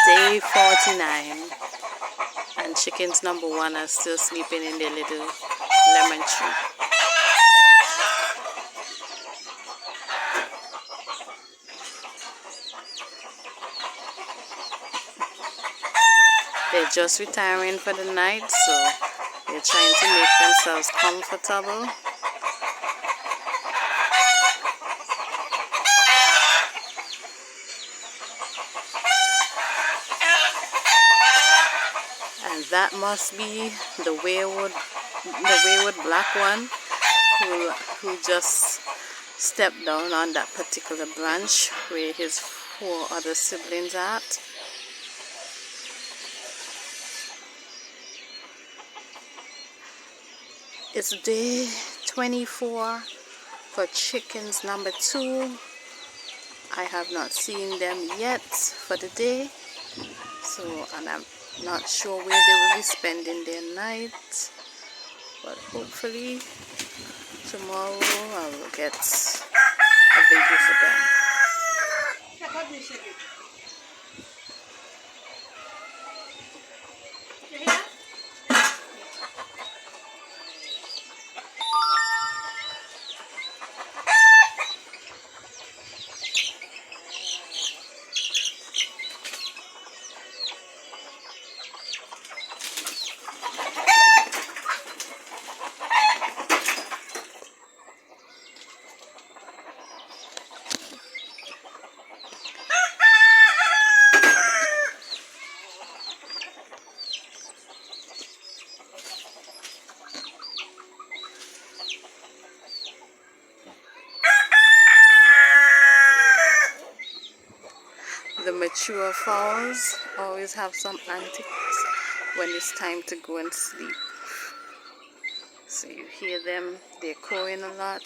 Day 49, and chickens number 1 are still sleeping in their little lemon tree. They're just retiring for the night, so they're trying to make themselves comfortable. And that must be the wayward black one who just stepped down on that particular branch where his 4 other siblings are at. It's day 24 for chickens number 2. I have not seen them yet for the day, and I'm not sure where they will be spending their night, but hopefully tomorrow I will get a video for them. The mature fowls always have some antics when it's time to go and sleep. So you hear them, they're crowing a lot.